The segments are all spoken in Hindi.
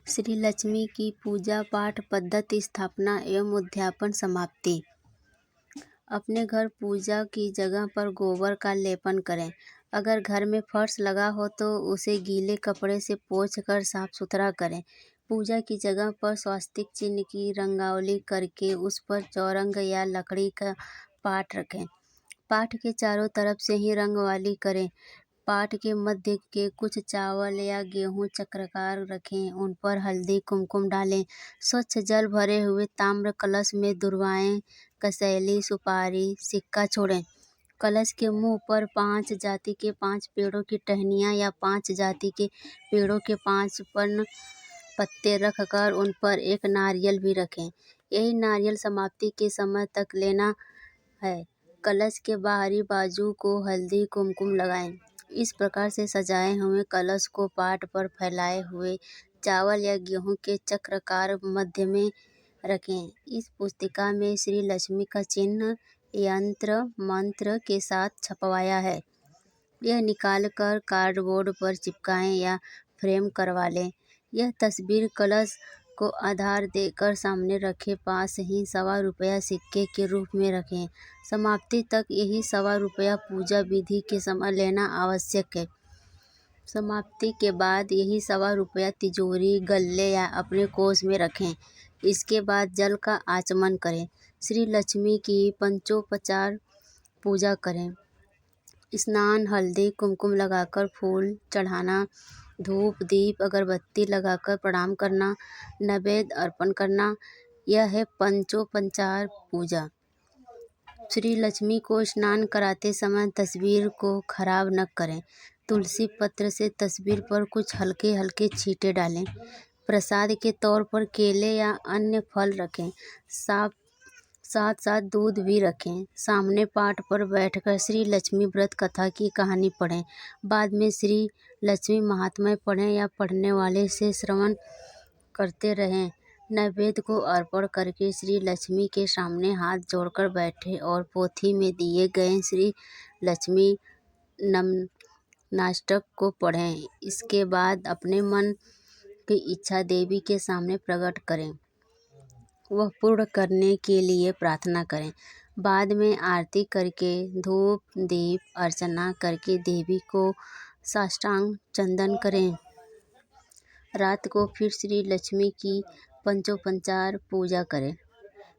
श्री लक्ष्मी की पूजा पाठ पद्धति स्थापना एवं उद्यापन समाप्ति। अपने घर पूजा की जगह पर गोबर का लेपन करें। अगर घर में फर्श लगा हो तो उसे गीले कपड़े से पोंछ कर साफ सुथरा करें। पूजा की जगह पर स्वास्तिक चिन्ह की रंगोली करके उस पर चौरंग या लकड़ी का पाट रखें। पाट के चारों तरफ से ही रंगोली करें। पाट के मध्य के कुछ चावल या गेहूं चक्राकार रखें, उन पर हल्दी कुमकुम डालें। स्वच्छ जल भरे हुए ताम्र कलश में दुर्वाएं, कसैली, सुपारी, सिक्का छोड़ें। कलश के मुंह पर 5 जाति के 5 पेड़ों की टहनियाँ या 5 जाति के पेड़ों के 5 पर्ण पत्ते रखकर उन पर एक नारियल भी रखें। यही नारियल समाप्ति के समय तक लेना है। कलश के बाहरी बाजू को हल्दी कुमकुम लगाएं। इस प्रकार से सजाए हुए कलश को पाट पर फैलाए हुए चावल या गेहूं के चक्राकार मध्य में रखें। इस पुस्तिका में श्री लक्ष्मी का चिन्ह यंत्र मंत्र के साथ छपवाया है। यह निकालकर कार्डबोर्ड पर चिपकाएं या फ्रेम करवा लें। यह तस्वीर कलश को आधार देकर सामने रखें, पास ही ₹1.25 सिक्के के रूप में रखें। समाप्ति तक यही ₹1.25 पूजा विधि के समय लेना आवश्यक है। समाप्ति के बाद यही ₹1.25 तिजोरी, गल्ले या अपने कोष में रखें। इसके बाद जल का आचमन करें। श्री लक्ष्मी की पंचोपचार पूजा करें। स्नान, हल्दी कुमकुम लगाकर फूल चढ़ाना, धूप दीप अगरबत्ती लगाकर प्रणाम करना, नैवेद्य अर्पण करना, यह है पंचोपचार पूजा। श्री लक्ष्मी को स्नान कराते समय तस्वीर को खराब न करें। तुलसी पत्र से तस्वीर पर कुछ हल्के हल्के छींटे डालें। प्रसाद के तौर पर केले या अन्य फल रखें। साथ साथ दूध भी रखें। सामने पाठ पर बैठकर श्री लक्ष्मी व्रत कथा की कहानी पढ़ें। बाद में श्री लक्ष्मी महात्म्य पढ़ें या पढ़ने वाले से श्रवण करते रहें। नैवेद्य को अर्पण करके श्री लक्ष्मी के सामने हाथ जोड़कर बैठे और पोथी में दिए गए श्री लक्ष्मी नमनाष्टक को पढ़ें। इसके बाद अपने मन की इच्छा देवी के सामने प्रकट करें। वह पूर्ण करने के लिए प्रार्थना करें। बाद में आरती करके धूप दीप अर्चना करके देवी को साष्टांग चंदन करें। रात को फिर श्री लक्ष्मी की पंचोपचार पूजा करें।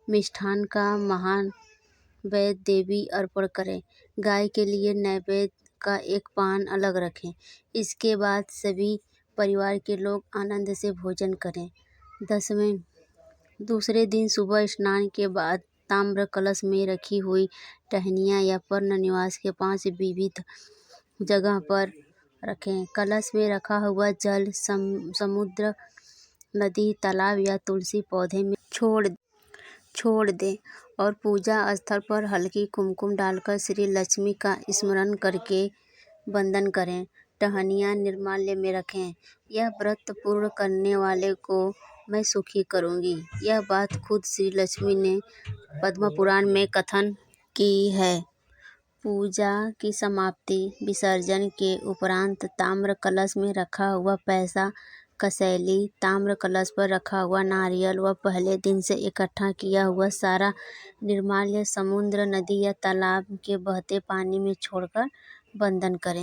मिष्ठान का महानैवेद्य देवी अर्पण करें। गाय के लिए नैवेद्य का एक पान अलग रखें। इसके बाद सभी परिवार के लोग आनंद से भोजन करें। दूसरे दिन सुबह स्नान के बाद ताम्र कलश में रखी हुई टहनियाँ या पर्ण निवास के 5 विविध जगह पर रखें। कलश में रखा हुआ जल समुद्र, नदी, तालाब या तुलसी पौधे में छोड़ दें और पूजा स्थल पर हल्की कुमकुम डालकर श्री लक्ष्मी का स्मरण करके वंदन करें। टहनियाँ निर्माल्य में रखें। यह व्रत पूर्ण करने वाले को मैं सुखी करूँगी। यह बात खुद श्री लक्ष्मी ने पद्म पुराण में कथन की है। पूजा की समाप्ति विसर्जन के उपरांत ताम्र कलश में रखा हुआ पैसा, कसैली, ताम्र कलश पर रखा हुआ नारियल व पहले दिन से इकट्ठा किया हुआ सारा निर्माल्य समुद्र, नदी या तालाब के बहते पानी में छोड़कर वंदन करें।